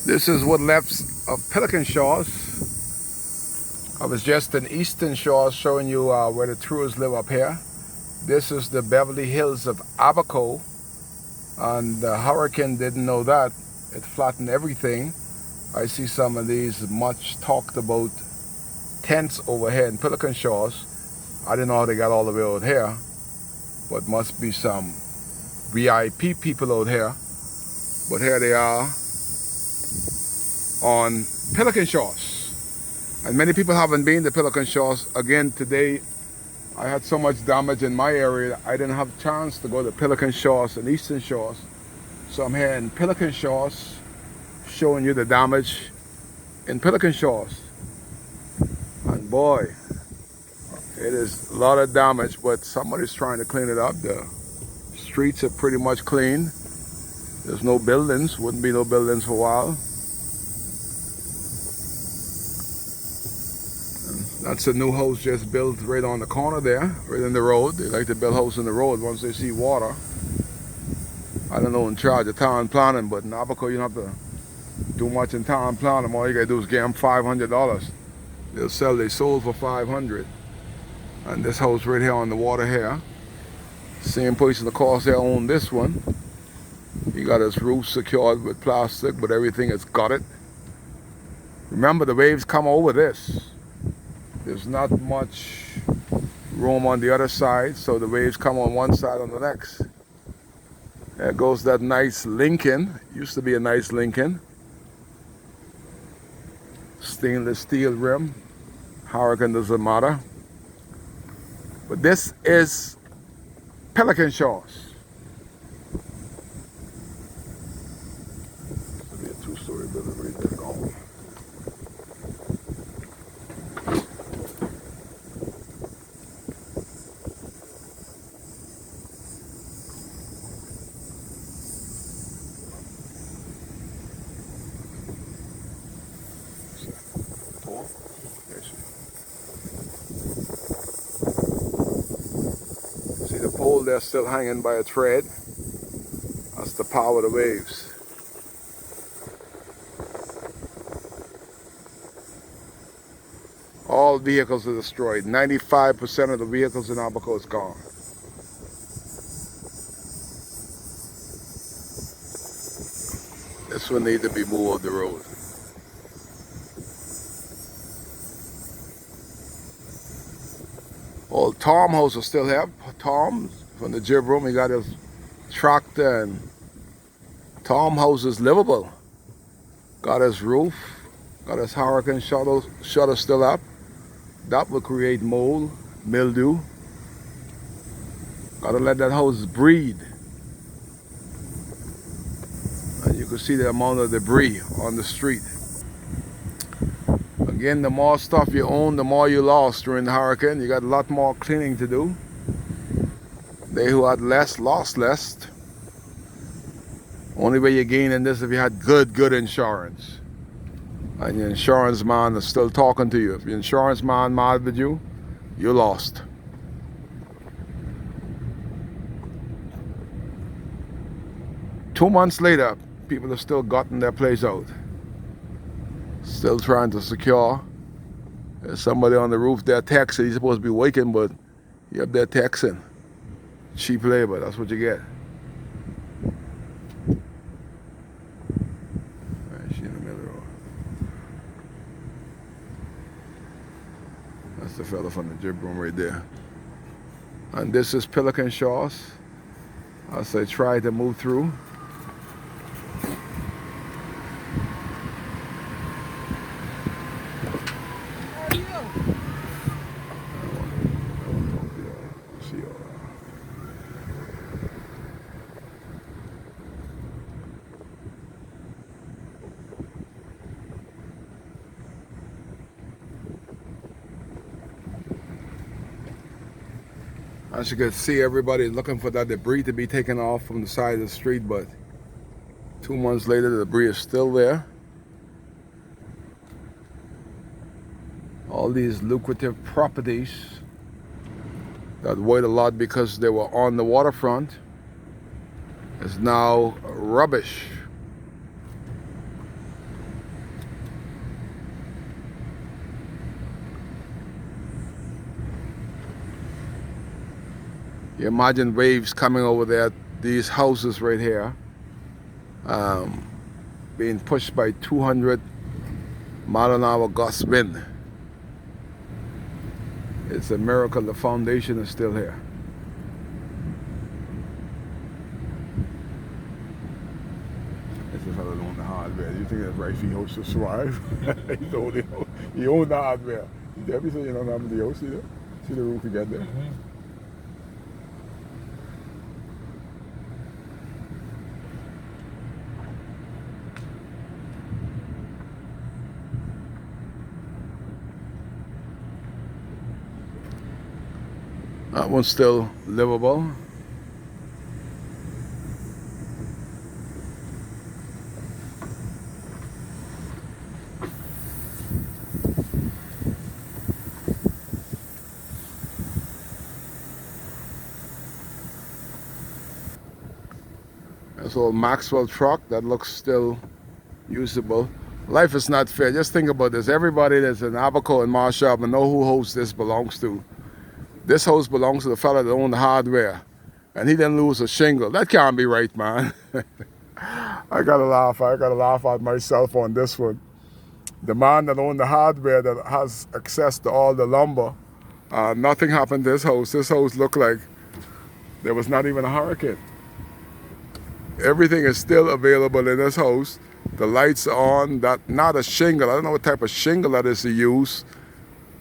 This is what left of Pelican Shores. I was just in Eastern Shores showing you where the tourists live up here. This is the Beverly Hills of Abaco, and the hurricane didn't know that. It flattened everything. I see some of these much talked about tents over here in Pelican Shores. I didn't know how they got all the way out here, but must be some VIP people out here. But here they are on Pelican Shores. And many people haven't been to Pelican Shores. Again, today I had so much damage in my area, I didn't have a chance to go to Pelican Shores and Eastern Shores. So I'm here in Pelican Shores showing you the damage in Pelican Shores. And boy, it is a lot of damage, but somebody's trying to clean it up. The streets are pretty much clean. There's no buildings, wouldn't be no buildings for a while. That's a new house just built right on the corner there, right in the road. They like to build houses in the road once they see water. I don't know in charge of town planning, but in Abaco you don't have to do much in town planning. All you gotta do is give them $500. They sold for $500. And this house right here on the water here, same person of course they own this one. He got his roof secured with plastic, but everything is gutted. Remember, the waves come over this. There's not much room on the other side, so the waves come on one side on the next. There goes that nice Lincoln. Used to be a nice Lincoln. Stainless steel rim. Hurricane doesn't matter. But this is Pelican Shores. This will be a two-story building right there gone. See the pole there still hanging by a thread? That's the power of the waves. All vehicles are destroyed. 95% of the vehicles in Abaco is gone. This one needs to be moved off the road. Well, Tom house will still have. Tom from the Jib Room, he got his tractor, and Tom house is livable. Got his roof, got his hurricane shutter still up. That will create mold, mildew. Gotta let that house breathe. And you can see the amount of debris on the street. Again, the more stuff you own, the more you lost during the hurricane. You got a lot more cleaning to do. They who had less, lost less. Only way you gain in this if you had good insurance. And your insurance man is still talking to you. If your insurance man mad with you, you lost. Two months later, people have still gotten their place out. Still trying to secure. There's somebody on the roof there texting. He's supposed to be waking, but you're up there texting. Cheap labor, that's what you get. Right, she in the middle row. That's the fella from the Jib Room right there. And this is Pelican Shores. As I try to move through. As you can see, everybody looking for that debris to be taken off from the side of the street, but 2 months later, the debris is still there. All these lucrative properties that weighed a lot because they were on the waterfront is now rubbish. You imagine waves coming over there, these houses right here, being pushed by 200-mile-an-hour gust wind. It's a miracle the foundation is still here. This is how they own the hardware. You think that's right for your house to survive? He owned the hardware. Debbie said you don't have the house, see that? See the roof you get there? That one's still livable. This old Maxwell truck that looks still usable. Life is not fair. Just think about this. Everybody that's in Abaco and Marshall know who house this belongs to. This house belongs to the fella that owned the hardware, and he didn't lose a shingle. That can't be right, man. I gotta laugh at myself on this one. The man that owned the hardware that has access to all the lumber, nothing happened to this house. This house looked like there was not even a hurricane. Everything is still available in this house. The lights are on. That not a shingle. I don't know what type of shingle that is to use,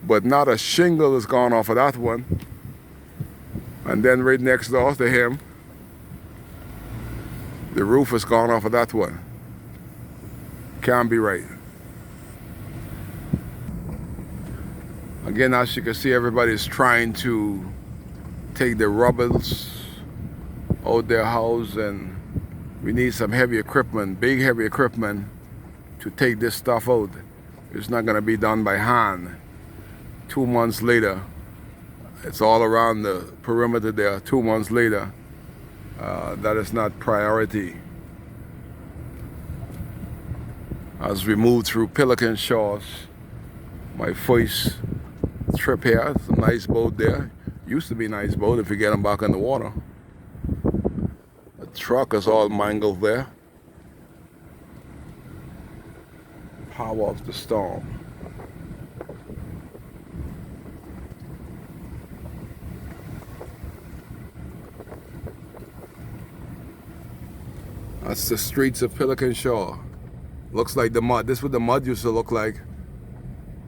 but not a shingle has gone off of that one. And then right next door to him, the roof has gone off of that one. Can't be right. Again, as you can see, everybody's trying to take the rubbles out their house, and we need some heavy equipment, big heavy equipment, to take this stuff out. It's not going to be done by hand. 2 months later, it's all around the perimeter there. 2 months later, that is not priority. As we move through Pelican Shores, my first trip here, it's a nice boat there. Used to be a nice boat if you get them back in the water. The truck is all mangled there. Power of the storm. That's the streets of Pelican Shore. Looks like the mud. This is what the mud used to look like.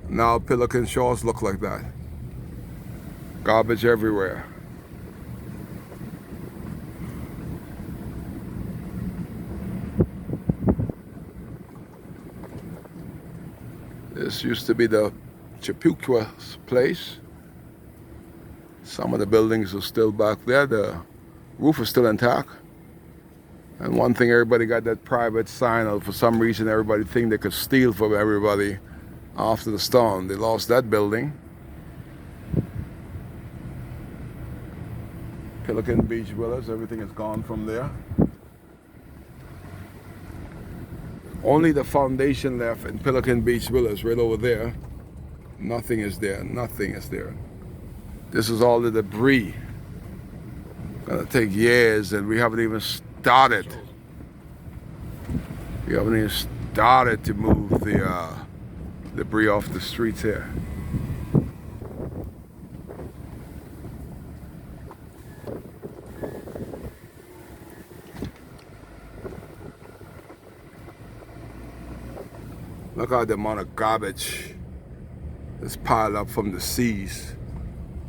Now Pelican Shores look like that. Garbage everywhere. This used to be the Chappaqua place. Some of the buildings are still back there. The roof is still intact. And one thing, everybody got that private sign out. For some reason, everybody think they could steal from everybody after the storm. They lost that building. Pelican Beach Villas, everything is gone from there. Only the foundation left in Pelican Beach Villas, right over there. Nothing is there, nothing is there. This is all the debris. Gonna take years, and we haven't even started. We haven't even started to move the debris off the streets here. Look at the amount of garbage that's piled up from the seas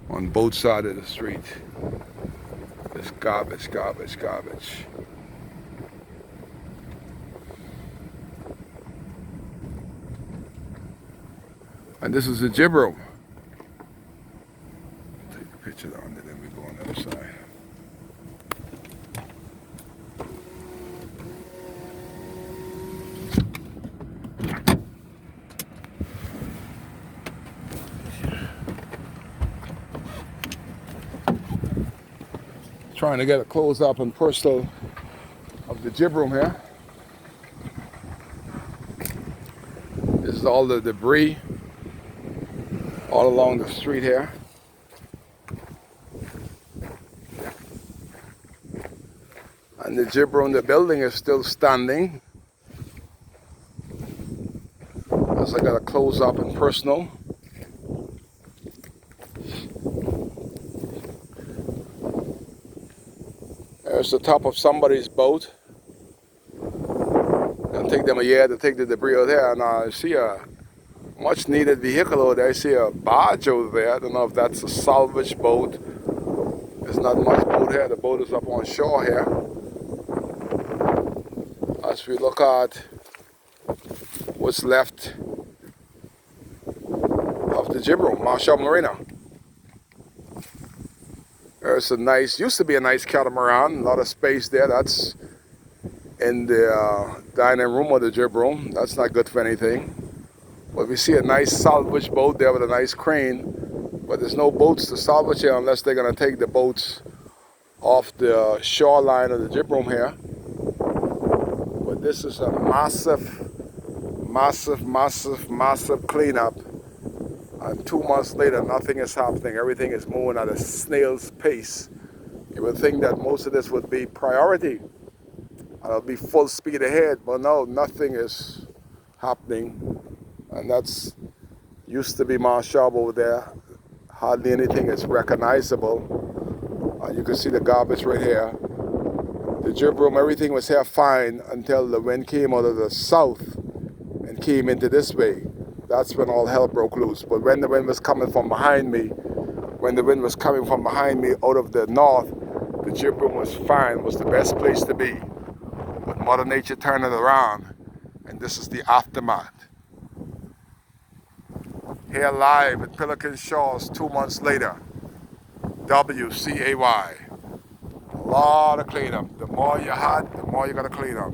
on both sides of the street. There's garbage, garbage, garbage. And this is the jib room. Take a picture down there, then we go on the other side. Trying to get a close up and personal of the jib room here. This is all the debris all along the street here. the jib room, the building is still standing. As I got to close up and personal. There's the top of somebody's boat. It'll take them a year to take the debris out there. And I see a much needed vehicle over there. I see a barge over there. I don't know if that's a salvage boat. There's not much boat here. The boat is up on shore here. As we look at what's left of the jib room, Marshall Marina. There's a nice, used to be a nice catamaran, a lot of space there. That's in the dining room or the jib room. That's not good for anything. But we see a nice salvage boat there with a nice crane. But there's no boats to salvage here unless they're going to take the boats off the shoreline of the jib room here. But this is a massive cleanup. And 2 months later, nothing is happening. Everything is moving at a snail's pace. You would think that most of this would be priority. And it'll be full speed ahead. But no, nothing is happening. And that's used to be Marshall over there. Hardly anything is recognizable. You can see the garbage right here. The jib room, everything was here fine until the wind came out of the south and came into this way. That's when all hell broke loose. But when the wind was coming from behind me, out of the north, the jib room was fine, was the best place to be. But Mother Nature turned it around, and this is the aftermath. Here live at Pelican Shores 2 months later, WCAY. A lot of cleanup. The more you had, the more you got to clean up.